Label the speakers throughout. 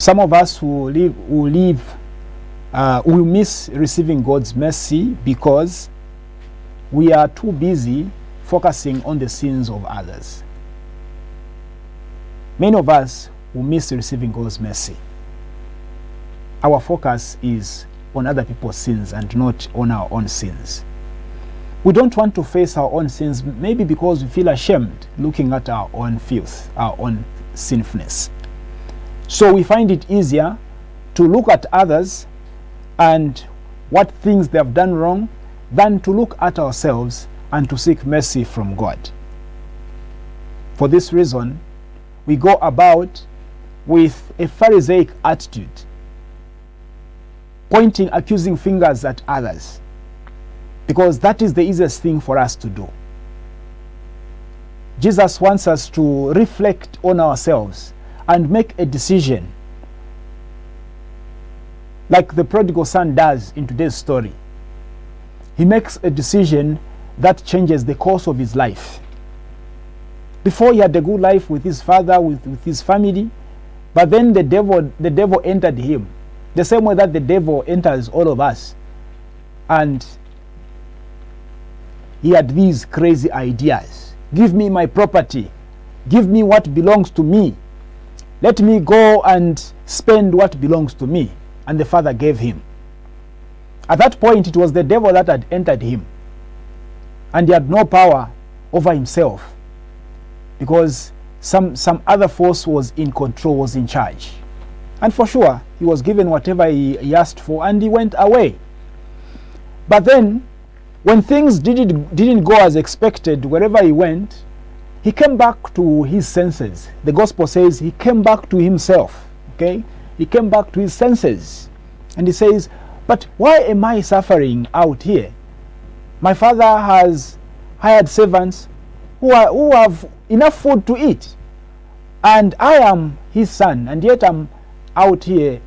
Speaker 1: Some of us will miss receiving God's mercy because we are too busy focusing on the sins of others. Many of us will miss receiving God's mercy. Our focus is on other people's sins and not on our own sins. We don't want to face our own sins, maybe because we feel ashamed looking at our own filth, our own sinfulness. So we find it easier to look at others and what things they have done wrong than to look at ourselves and to seek mercy from God. For this reason, we go about with a Pharisaic attitude, pointing accusing fingers at others, because that is the easiest thing for us to do. Jesus wants us to reflect on ourselves and make a decision, like the prodigal son does in today's story. He makes a decision that changes the course of his life. Before, he had a good life with his father, with his family, but then the devil entered him, the same way that the devil enters all of us. And he had these crazy ideas. Give me my property. Give me what belongs to me. Let me go and spend what belongs to me. And the father gave him. At that point, it was the devil that had entered him. And he had no power over himself, because some other force was in control, was in charge. And for sure, he was given whatever he asked for, and he went away. But then, when things didn't go as expected, wherever he went, he came back to his senses. The gospel says he came back to himself. Okay? He came back to his senses. And he says, but why am I suffering out here? My father has hired servants who have enough food to eat. And I am his son, and yet I'm out here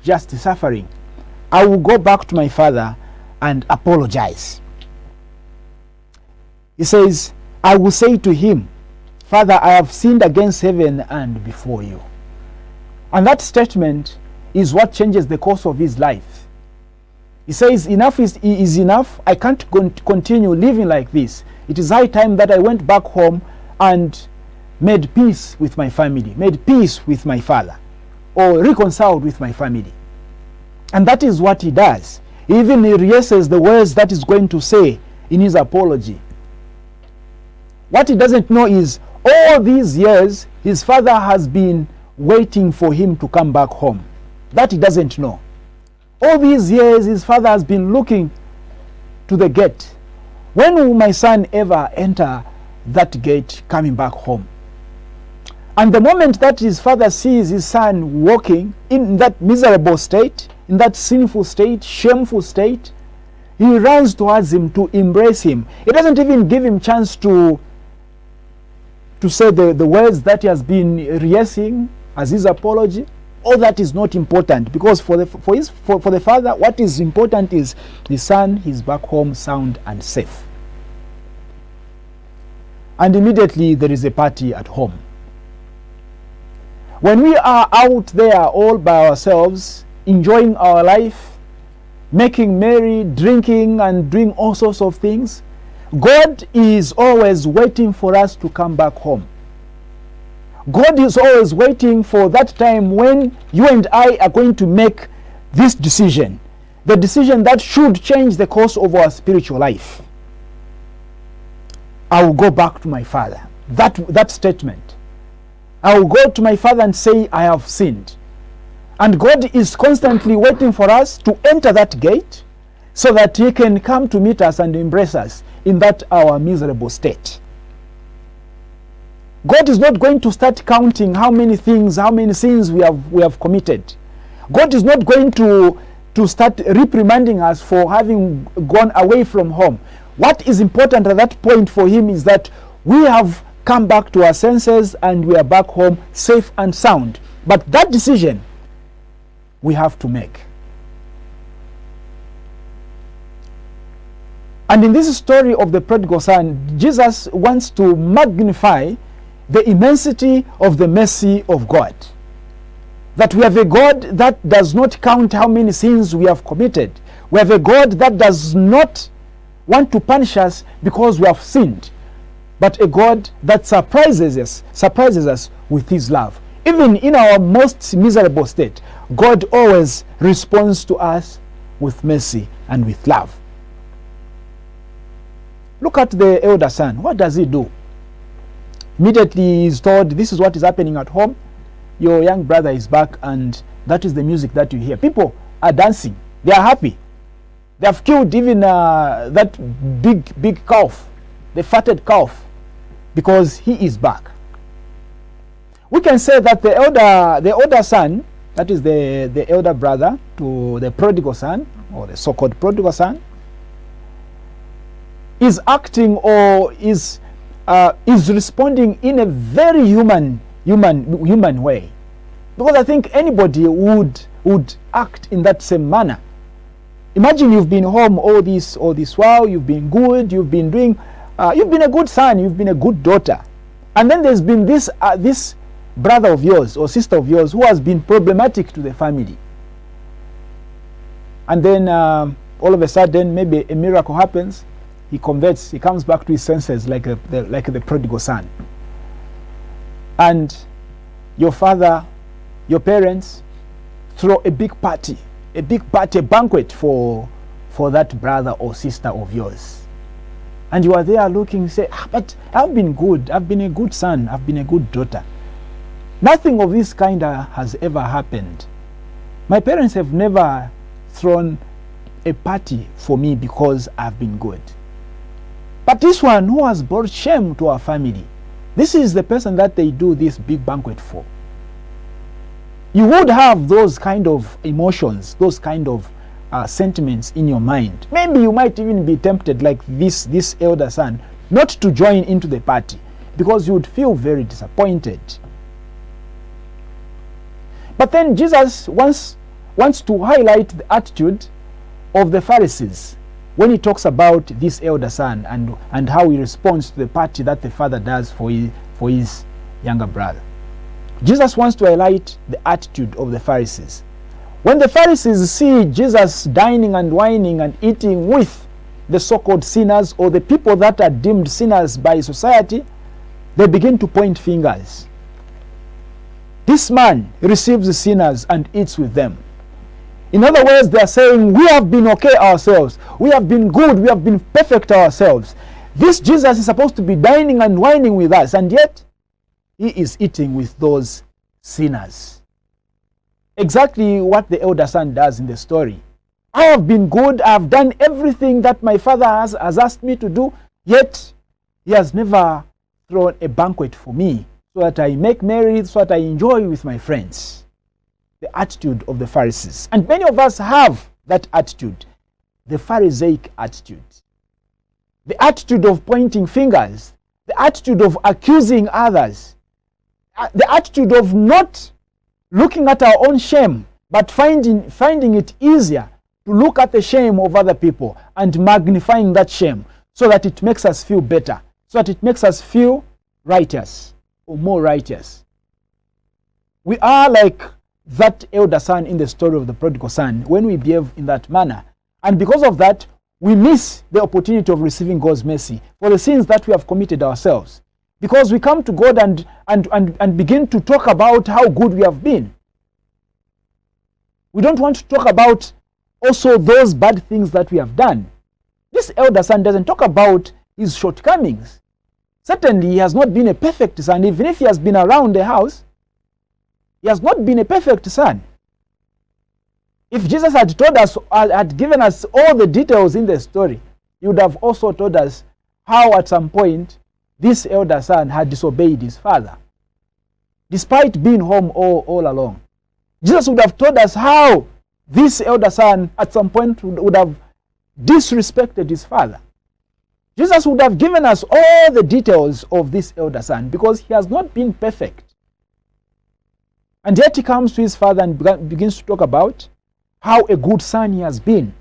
Speaker 1: just suffering. I will go back to my father and apologize. He says, I will say to him, Father, I have sinned against heaven and before you. And that statement is what changes the course of his life. He says, enough is enough. I can't continue living like this. It is high time that I went back home and made peace with my family, made peace with my father, or reconciled with my family. And that is what he does. He even rehearses the words that he's going to say in his apology. What he doesn't know is, all these years, his father has been waiting for him to come back home. That he doesn't know. All these years, his father has been looking to the gate. When will my son ever enter that gate coming back home? And the moment that his father sees his son walking in that miserable state, in that sinful state, shameful state, he runs towards him to embrace him. He doesn't even give him chance to say the words that he has been rehearsing as his apology. All that is not important, because for the father, what is important is his son, he's back home sound and safe. And immediately there is a party at home. When we are out there all by ourselves, enjoying our life, making merry, drinking and doing all sorts of things, God is always waiting for us to come back home. God is always waiting for that time when you and I are going to make this decision, the decision that should change the course of our spiritual life. I will go back to my father. That statement. I will go to my father and say, I have sinned. And God is constantly waiting for us to enter that gate so that he can come to meet us and embrace us in that our miserable state. God is not going to start counting how many sins we have committed. God is not going to start reprimanding us for having gone away from home. What is important at that point for him is that we have come back to our senses and we are back home safe and sound. But that decision we have to make. And in this story of the prodigal son, Jesus wants to magnify the immensity of the mercy of God. That we have a God that does not count how many sins we have committed. We have a God that does not want to punish us because we have sinned, but a God that surprises us with his love. Even in our most miserable state, God always responds to us with mercy and with love. Look at the elder son. What does he do? Immediately he is told, this is what is happening at home. Your young brother is back, and that is the music that you hear. People are dancing. They are happy. They have killed even that big calf, the fatted calf, because he is back. We can say that the elder son, that is the elder brother to the prodigal son, or the so-called prodigal son, is acting or is responding in a very human way, because I think anybody would act in that same manner. Imagine you've been home all this while, you've been good, you've been a good son, you've been a good daughter, and then there's been this brother of yours or sister of yours who has been problematic to the family, and then all of a sudden maybe a miracle happens. He converts, he comes back to his senses like the prodigal son. And your father, your parents throw a big party, a banquet for that brother or sister of yours. And you are there looking, say, but I've been good, I've been a good son, I've been a good daughter. Nothing of this kind has ever happened. My parents have never thrown a party for me because I've been good. But this one who has brought shame to our family, this is the person that they do this big banquet for. You would have those kind of emotions, those kind of sentiments in your mind. Maybe you might even be tempted, like this elder son, not to join into the party, because you would feel very disappointed. But then Jesus wants to highlight the attitude of the Pharisees when he talks about this elder son and how he responds to the party that the father does for his younger brother. Jesus wants to highlight the attitude of the Pharisees. When the Pharisees see Jesus dining and wining and eating with the so-called sinners, or the people that are deemed sinners by society, they begin to point fingers. This man receives the sinners and eats with them. In other words, they are saying, we have been okay ourselves. We have been good. We have been perfect ourselves. This Jesus is supposed to be dining and wining with us, and yet he is eating with those sinners. Exactly what the elder son does in the story. I have been good. I have done everything that my father has asked me to do, yet he has never thrown a banquet for me so that I make merry, so that I enjoy with my friends. The attitude of the Pharisees. And many of us have that attitude, the Pharisaic attitude. The attitude of pointing fingers, the attitude of accusing others, the attitude of not looking at our own shame, but finding it easier to look at the shame of other people and magnifying that shame so that it makes us feel better, so that it makes us feel righteous or more righteous. We are like that elder son in the story of the prodigal son when we behave in that manner. And because of that, we miss the opportunity of receiving God's mercy for the sins that we have committed ourselves. Because we come to God and begin to talk about how good we have been. We don't want to talk about also those bad things that we have done. This elder son doesn't talk about his shortcomings. Certainly, he has not been a perfect son. Even if he has been around the house, he has not been a perfect son. If Jesus had told us, had given us all the details in the story, he would have also told us how at some point this elder son had disobeyed his father, despite being home all along. Jesus would have told us how this elder son at some point would have disrespected his father. Jesus would have given us all the details of this elder son because he has not been perfect. And yet he comes to his father and begins to talk about how a good son he has been.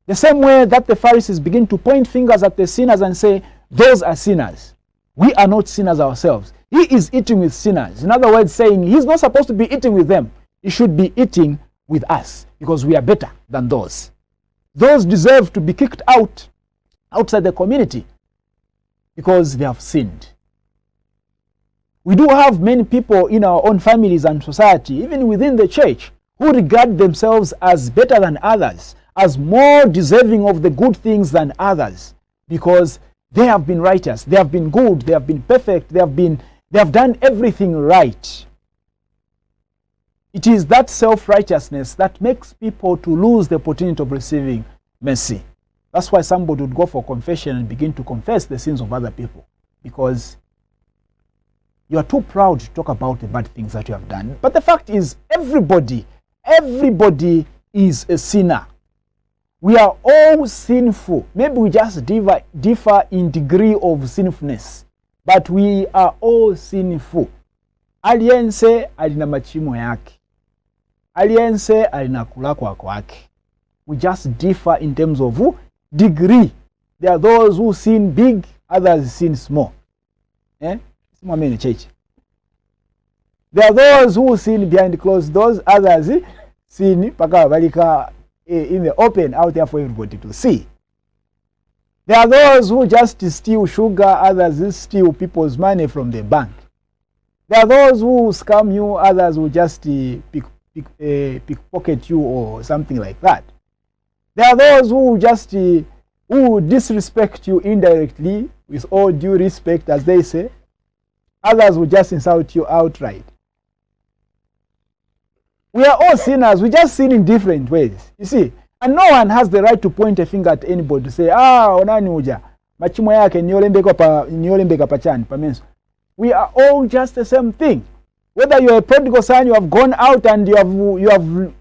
Speaker 1: The same way that the Pharisees begin to point fingers at the sinners and say, those are sinners. We are not sinners ourselves. He is eating with sinners. In other words, saying he's not supposed to be eating with them. He should be eating with us because we are better than those. Those deserve to be kicked outside the community because they have sinned. We do have many people in our own families and society, even within the church, who regard themselves as better than others, as more deserving of the good things than others, because they have been righteous, they have been good, they have been perfect, they have done everything right. It is that self-righteousness that makes people to lose the opportunity of receiving mercy. That's why somebody would go for confession and begin to confess the sins of other people, because you are too proud to talk about the bad things that you have done. But the fact is, everybody is a sinner. We are all sinful. Maybe we just differ in degree of sinfulness, but we are all sinful. Aliyense alina machimo yake. Aliyense alina kulakwa kwake. We just differ in terms of degree. There are those who sin big, others sin small. Church. There are those who sin behind closed doors, others sin in the open out there for everybody to see. There are those who just steal sugar, others steal people's money from the bank. There are those who scam you, others who just pickpocket you or something like that. There are those who just who disrespect you indirectly, with all due respect, as they say. Others will just insult you outright. We are all sinners. We just sin in different ways. You see, and no one has the right to point a finger at anybody to say, onani uja machimo yake niolembeka pachani pamenso. We are all just the same thing. Whether you are a prodigal son, you have gone out and you have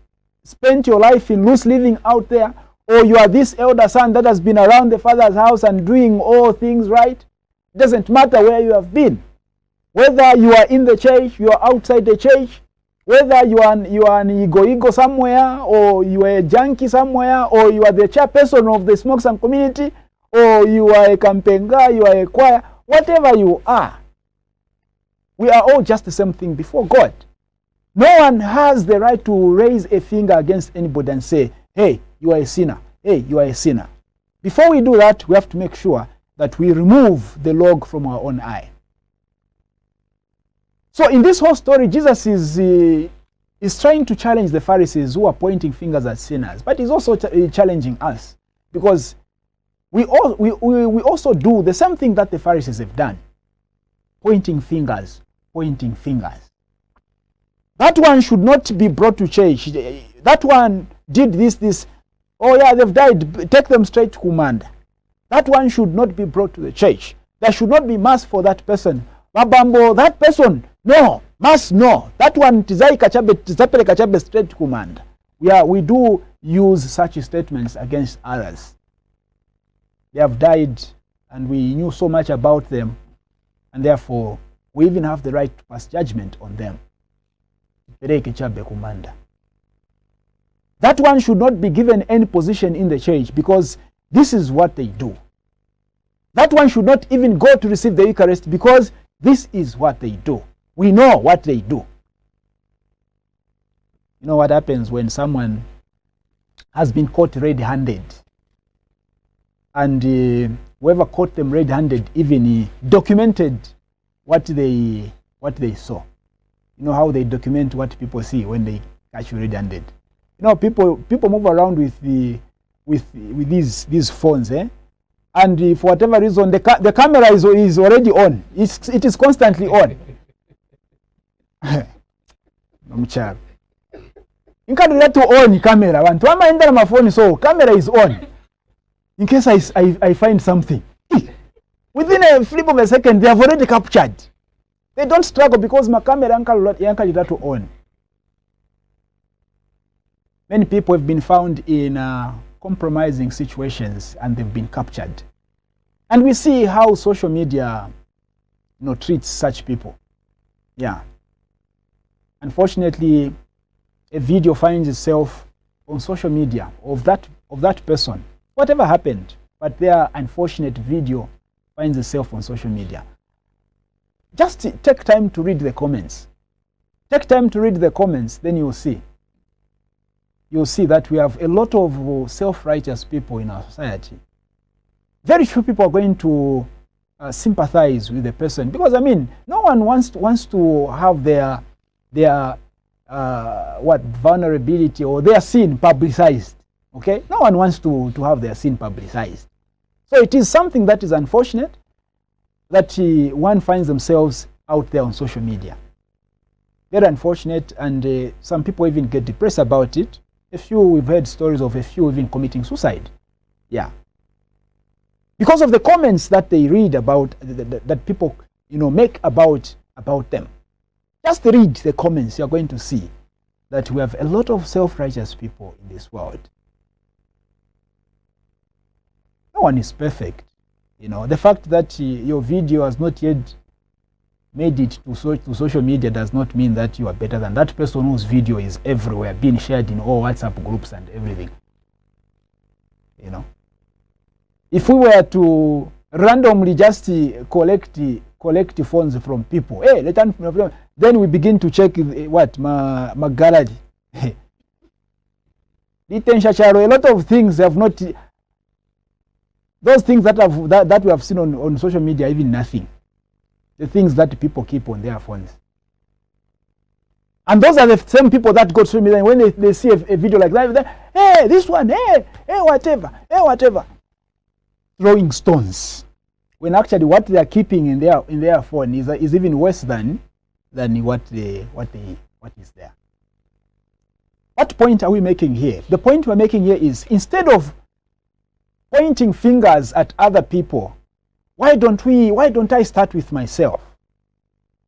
Speaker 1: spent your life in loose living out there, or you are this elder son that has been around the father's house and doing all things right. It doesn't matter where you have been. Whether you are in the church, you are outside the church, whether you are an ego somewhere, or you are a junkie somewhere, or you are the chairperson of the Smokesang community, or you are a campenga, you are a choir, whatever you are, we are all just the same thing before God. No one has the right to raise a finger against anybody and say, hey, you are a sinner. Hey, you are a sinner. Before we do that, we have to make sure that we remove the log from our own eye. So in this whole story, Jesus is trying to challenge the Pharisees who are pointing fingers at sinners, but he's also challenging us, because we also do the same thing that the Pharisees have done, pointing fingers. That one should not be brought to church. That one did this. Oh yeah, they've died. Take them straight to command. That one should not be brought to the church. There should not be mass for that person. Mabambo, that person, no. Mass, no. That one, tizai kachabe straight to command. We do use such statements against others. They have died, and we knew so much about them, and therefore we even have the right to pass judgment on them. That one should not be given any position in the church, because this is what they do. That one should not even go to receive the Eucharist, because this is what they do. We know what they do. You know what happens when someone has been caught red-handed, and whoever caught them red-handed even documented what they saw. You know how they document what people see when they catch you red-handed. You know, people move around with these phones, and for whatever reason, the camera is already on. It is constantly on. Mcharo. Inkadila to on camera. Wantu ama enda na mafoni, so camera is on. In case I find something. Within a flip of a second, they have already captured. They don't struggle because my camera yanka to on. Many people have been found in compromising situations, and they've been captured. And we see how social media, treats such people. Yeah. Unfortunately, a video finds itself on social media of that person. Whatever happened, but their unfortunate video finds itself on social media. Just take time to read the comments. Take time to read the comments, then you'll see. You'll see that we have a lot of self-righteous people in our society. Very few people are going to sympathize with the person, because I mean, no one wants to have their vulnerability or their sin publicized. Okay, no one wants to have their sin publicized. So it is something that is unfortunate that one finds themselves out there on social media. Very unfortunate, and some people even get depressed about it. We've heard stories of a few even committing suicide. Yeah. Because of the comments that they read about, that people, make about them. Just read the comments, you're going to see that we have a lot of self-righteous people in this world. No one is perfect. The fact that your video has not yet made it to social media does not mean that you are better than that person whose video is everywhere, being shared in all WhatsApp groups and everything. If we were to randomly just collect phones from people, then we begin to check my gallery. A lot of things have not. Those things that we have seen on social media, even nothing. The things that people keep on their phones. And those are the same people that go to social media, and when they see a video like that, hey, this one, hey, whatever. Throwing stones. When actually what they are keeping in their phone is even worse than what is there. What point are we making here? The point we're making here is, instead of pointing fingers at other people, why don't I start with myself?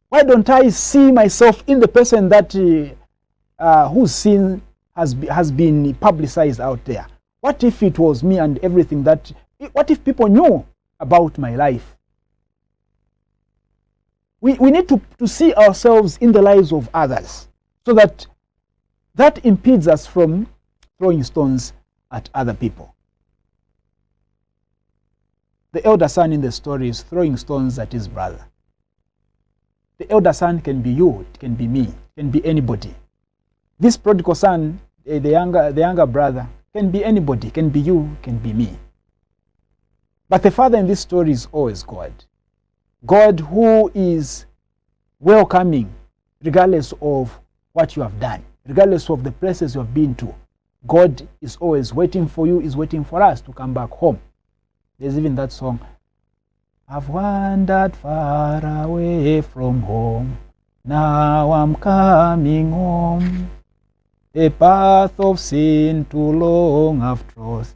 Speaker 1: Why don't I see myself in the person that whose sin has been publicized out there? What if it was me and everything that? What if people knew about my life? We need to see ourselves in the lives of others, so that impedes us from throwing stones at other people. The elder son in the story is throwing stones at his brother. The elder son can be you, it can be me, it can be anybody. This prodigal son, the younger brother, can be anybody, can be you, can be me. But the father in this story is always God. God who is welcoming regardless of what you have done, regardless of the places you have been to. God is always waiting for you, is waiting for us to come back home. There's even that song, I've wandered far away from home, now I'm coming home. The path of sin too long I've trod,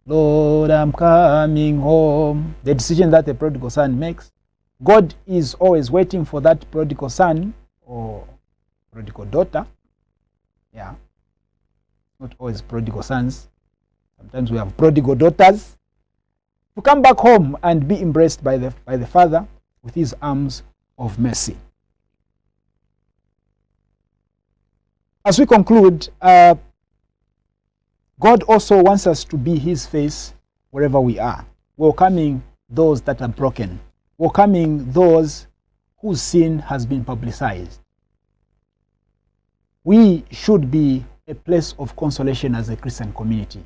Speaker 1: Lord, I'm coming home. The decision that the prodigal son makes, God is always waiting for that prodigal son or prodigal daughter. Yeah. Not always prodigal sons. Sometimes we have prodigal daughters, to come back home and be embraced by the Father with his arms of mercy. As we conclude, God also wants us to be his face wherever we are, welcoming those that are broken, welcoming those whose sin has been publicized. We should be a place of consolation as a Christian community,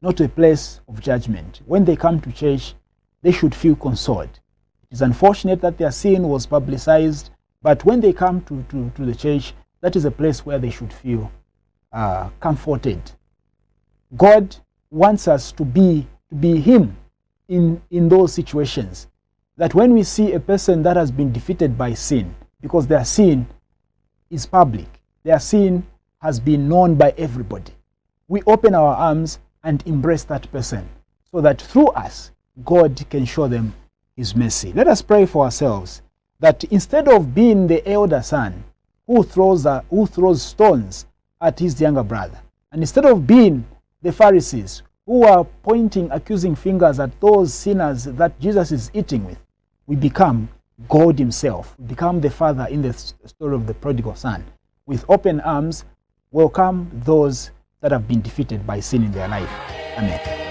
Speaker 1: not a place of judgment. When they come to church, they should feel consoled. It is unfortunate that their sin was publicized, but when they come to the church, that is a place where they should feel comforted. God wants us to be him in those situations. That when we see a person that has been defeated by sin, because their sin is public, their sin has been known by everybody, we open our arms and embrace that person, so that through us, God can show them his mercy. Let us pray for ourselves, that instead of being the elder son who throws stones at his younger brother, and instead of being the Pharisees who are pointing accusing fingers at those sinners that Jesus is eating with, we become God himself. We become the Father in the story of the prodigal son. With open arms, welcome those that have been defeated by sin in their life. Amen.